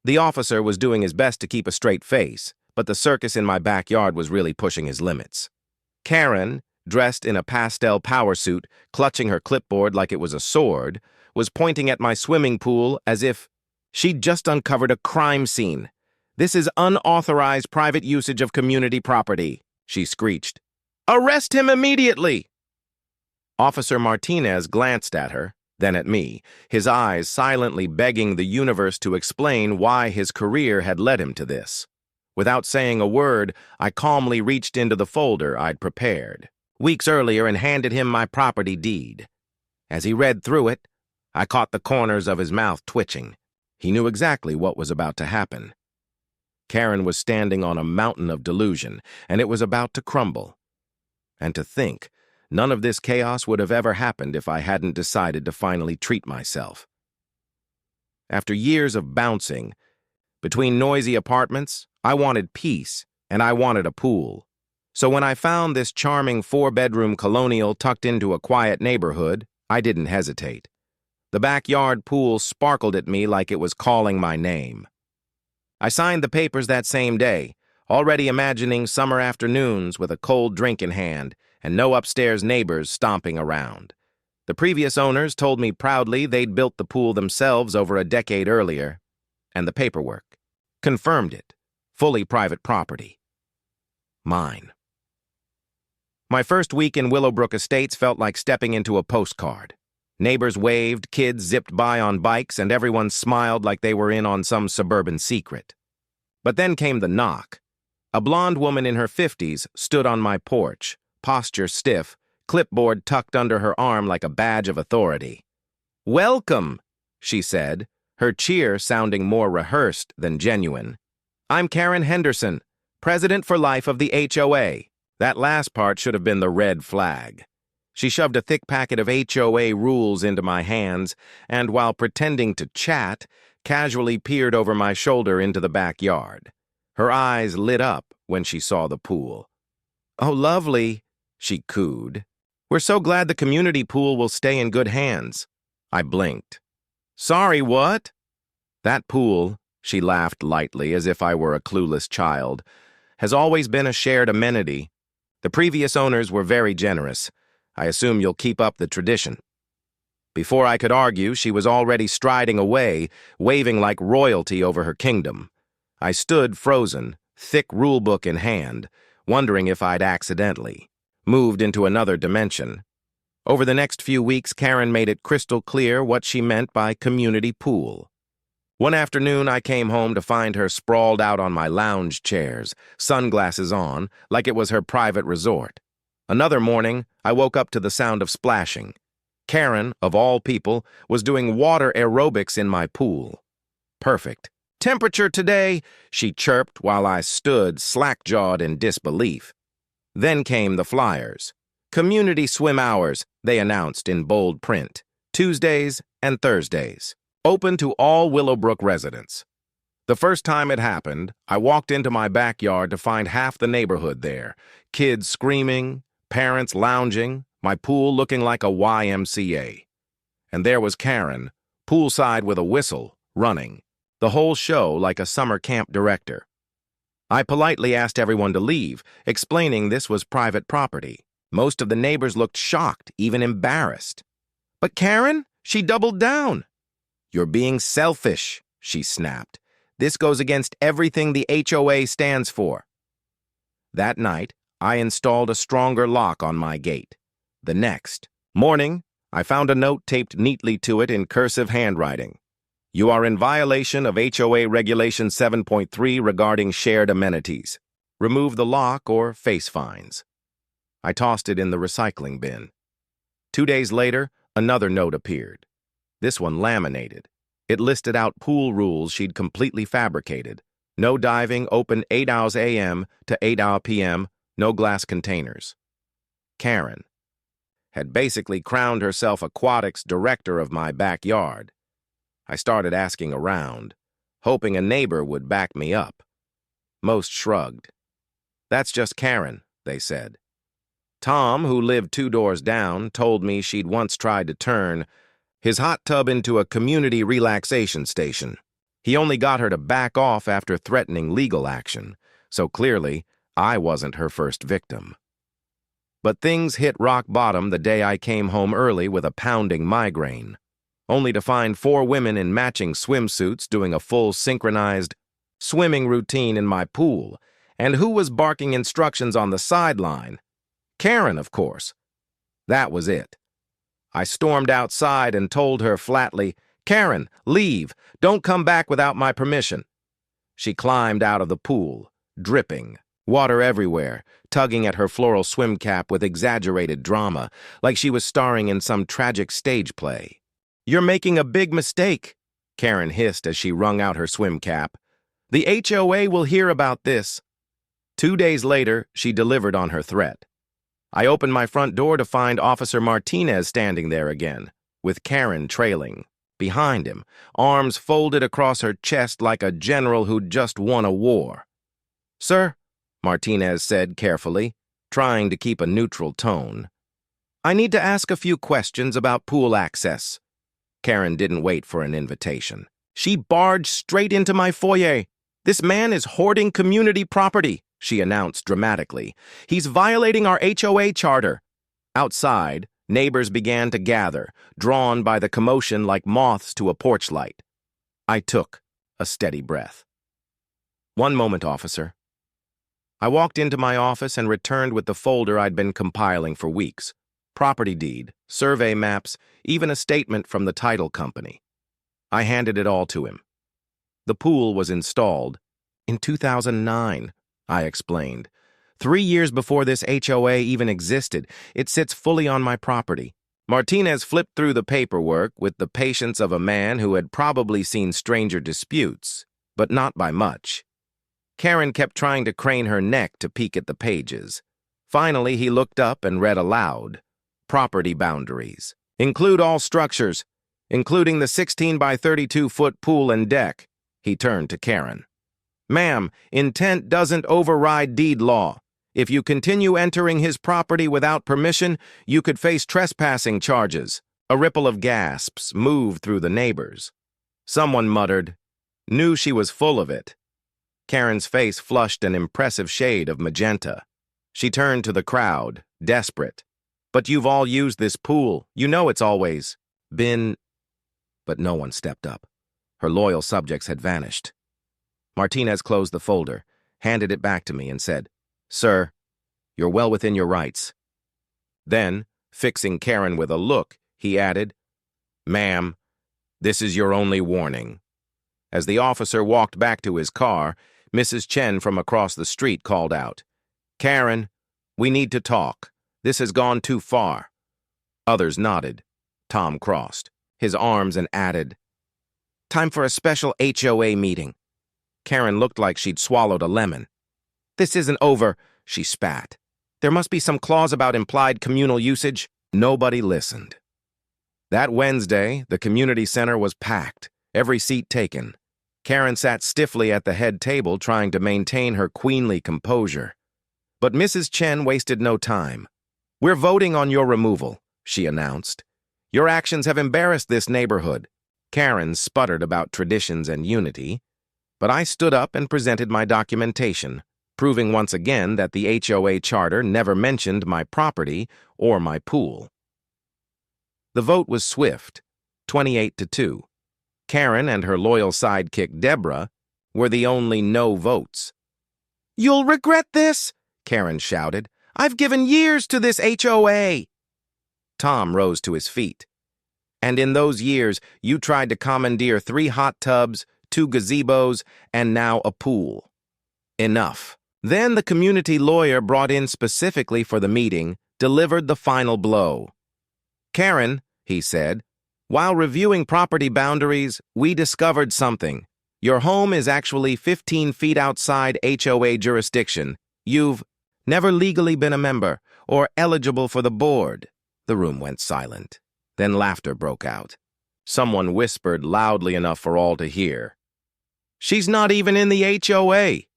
The officer was doing his best to keep a straight face, but the circus in my backyard was really pushing his limits. Karen, dressed in a pastel power suit, clutching her clipboard like it was a sword, was pointing at my swimming pool as if she'd just uncovered a crime scene. "This is unauthorized private usage of community property," she screeched. "Arrest him immediately!" Officer Martinez glanced at her, then at me, his eyes silently begging the universe to explain why his career had led him to this. Without saying a word, I calmly reached into the folder I'd prepared weeks earlier and handed him my property deed. As he read through it, I caught the corners of his mouth twitching. He knew exactly what was about to happen. Karen was standing on a mountain of delusion, and it was about to crumble. And to think, none of this chaos would have ever happened if I hadn't decided to finally treat myself. After years of bouncing, between noisy apartments, I wanted peace, and I wanted a pool. So when I found this charming 4-bedroom colonial tucked into a quiet neighborhood, I didn't hesitate. The backyard pool sparkled at me like it was calling my name. I signed the papers that same day, already imagining summer afternoons with a cold drink in hand and no upstairs neighbors stomping around. The previous owners told me proudly they'd built the pool themselves over a decade earlier, and the paperwork confirmed it. Fully private property. Mine. My first week in Willowbrook Estates felt like stepping into a postcard. Neighbors waved, kids zipped by on bikes, and everyone smiled like they were in on some suburban secret. But then came the knock. A blonde woman in her 50s stood on my porch, posture stiff, clipboard tucked under her arm like a badge of authority. "Welcome," she said, her cheer sounding more rehearsed than genuine. "I'm Karen Henderson, president for life of the HOA. That last part should have been the red flag. She shoved a thick packet of HOA rules into my hands, and while pretending to chat, casually peered over my shoulder into the backyard. Her eyes lit up when she saw the pool. "Oh, lovely," she cooed. "We're so glad the community pool will stay in good hands." I blinked. "Sorry, what?" "That pool," she laughed lightly as if I were a clueless child, "has always been a shared amenity. The previous owners were very generous. I assume you'll keep up the tradition." Before I could argue, she was already striding away, waving like royalty over her kingdom. I stood frozen, thick rulebook in hand, wondering if I'd accidentally moved into another dimension. Over the next few weeks, Karen made it crystal clear what she meant by community pool. One afternoon, I came home to find her sprawled out on my lounge chairs, sunglasses on, like it was her private resort. Another morning, I woke up to the sound of splashing. Karen, of all people, was doing water aerobics in my pool. Perfect. "Temperature today," she chirped while I stood slack-jawed in disbelief. Then came the flyers. "Community swim hours," they announced in bold print. "Tuesdays and Thursdays. Open to all Willowbrook residents." The first time it happened, I walked into my backyard to find half the neighborhood there. Kids screaming, parents lounging, my pool looking like a YMCA. And there was Karen, poolside with a whistle, running. The whole show like a summer camp director. I politely asked everyone to leave, explaining this was private property. Most of the neighbors looked shocked, even embarrassed. "But Karen," she doubled down. "You're being selfish," she snapped. "This goes against everything the HOA stands for." That night, I installed a stronger lock on my gate. The next morning, I found a note taped neatly to it in cursive handwriting. "You are in violation of HOA Regulation 7.3 regarding shared amenities. Remove the lock or face fines." I tossed it in the recycling bin. 2 days later, another note appeared. This one laminated. It listed out pool rules she'd completely fabricated. No diving, open 8 hours a.m. to 8 hours p.m., no glass containers. Karen had basically crowned herself aquatics director of my backyard. I started asking around, hoping a neighbor would back me up. Most shrugged. "That's just Karen," they said. Tom, who lived 2 doors down, told me she'd once tried to turn his hot tub into a community relaxation station. He only got her to back off after threatening legal action, so clearly I wasn't her first victim. But things hit rock bottom the day I came home early with a pounding migraine, only to find 4 women in matching swimsuits doing a full synchronized swimming routine in my pool. And who was barking instructions on the sideline? Karen, of course. That was it. I stormed outside and told her flatly, "Karen, leave. Don't come back without my permission." She climbed out of the pool, dripping, water everywhere, tugging at her floral swim cap with exaggerated drama, like she was starring in some tragic stage play. "You're making a big mistake," Karen hissed as she wrung out her swim cap. "The HOA will hear about this." 2 days later, she delivered on her threat. I opened my front door to find Officer Martinez standing there again, with Karen trailing behind him, arms folded across her chest like a general who'd just won a war. "Sir," Martinez said carefully, trying to keep a neutral tone, "I need to ask a few questions about pool access." Karen didn't wait for an invitation. She barged straight into my foyer. "This man is hoarding community property," she announced dramatically. "He's violating our HOA charter." Outside, neighbors began to gather, drawn by the commotion like moths to a porch light. I took a steady breath. "One moment, officer." I walked into my office and returned with the folder I'd been compiling for weeks. Property deed, survey maps, even a statement from the title company. I handed it all to him. "The pool was installed in 2009, I explained. 3 years before this HOA even existed. It sits fully on my property." Martinez flipped through the paperwork with the patience of a man who had probably seen stranger disputes, but not by much. Karen kept trying to crane her neck to peek at the pages. Finally, he looked up and read aloud. "Property boundaries. Include all structures, including the 16 by 32-foot pool and deck." He turned to Karen. "Ma'am, intent doesn't override deed law. If you continue entering his property without permission, you could face trespassing charges." A ripple of gasps moved through the neighbors. Someone muttered, "Knew she was full of it." Karen's face flushed an impressive shade of magenta. She turned to the crowd, desperate. "But you've all used this pool. You know it's always been—" But no one stepped up. Her loyal subjects had vanished. Martinez closed the folder, handed it back to me, and said, "Sir, you're well within your rights." Then, fixing Karen with a look, he added, "Ma'am, this is your only warning." As the officer walked back to his car, Mrs. Chen from across the street called out, "Karen, we need to talk. This has gone too far." Others nodded. Tom crossed his arms and added, "Time for a special HOA meeting." Karen looked like she'd swallowed a lemon. "This isn't over," she spat. "There must be some clause about implied communal usage." Nobody listened. That Wednesday, the community center was packed, every seat taken. Karen sat stiffly at the head table trying to maintain her queenly composure. But Mrs. Chen wasted no time. "We're voting on your removal," she announced. "Your actions have embarrassed this neighborhood." Karen sputtered about traditions and unity, but I stood up and presented my documentation, proving once again that the HOA charter never mentioned my property or my pool. The vote was swift, 28-2. Karen and her loyal sidekick Deborah were the only no votes. "You'll regret this," Karen shouted. "I've given years to this HOA." Tom rose to his feet. "And in those years, you tried to commandeer 3 hot tubs, 2 gazebos, and now a pool. Enough." Then the community lawyer brought in specifically for the meeting delivered the final blow. "Karen," he said, "while reviewing property boundaries, we discovered something. Your home is actually 15 feet outside HOA jurisdiction. You've never legally been a member or eligible for the board." The room went silent. Then laughter broke out. Someone whispered loudly enough for all to hear, "She's not even in the HOA."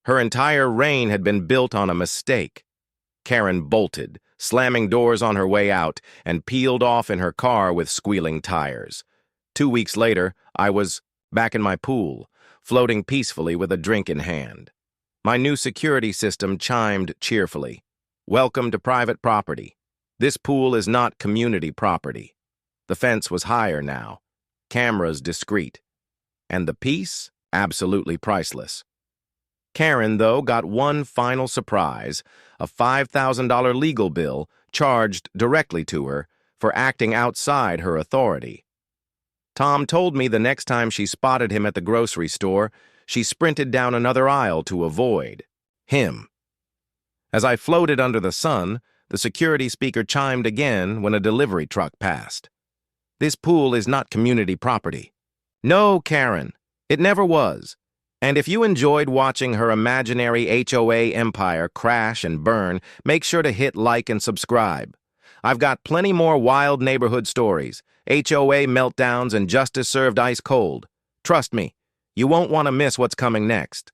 Her entire reign had been built on a mistake. Karen bolted, slamming doors on her way out, and peeled off in her car with squealing tires. 2 weeks later, I was back in my pool, floating peacefully with a drink in hand. My new security system chimed cheerfully. Welcome to private property. This pool is not community property. The fence was higher now, cameras discreet, and the peace absolutely priceless. Karen, though, got one final surprise, a $5,000 legal bill charged directly to her for acting outside her authority. Tom told me the next time she spotted him at the grocery store, she sprinted down another aisle to avoid him. As I floated under the sun, the security speaker chimed again when a delivery truck passed. This pool is not community property. No, Karen, it never was. And if you enjoyed watching her imaginary HOA empire crash and burn, make sure to hit like and subscribe. I've got plenty more wild neighborhood stories, HOA meltdowns, and justice served ice cold. Trust me, you won't want to miss what's coming next.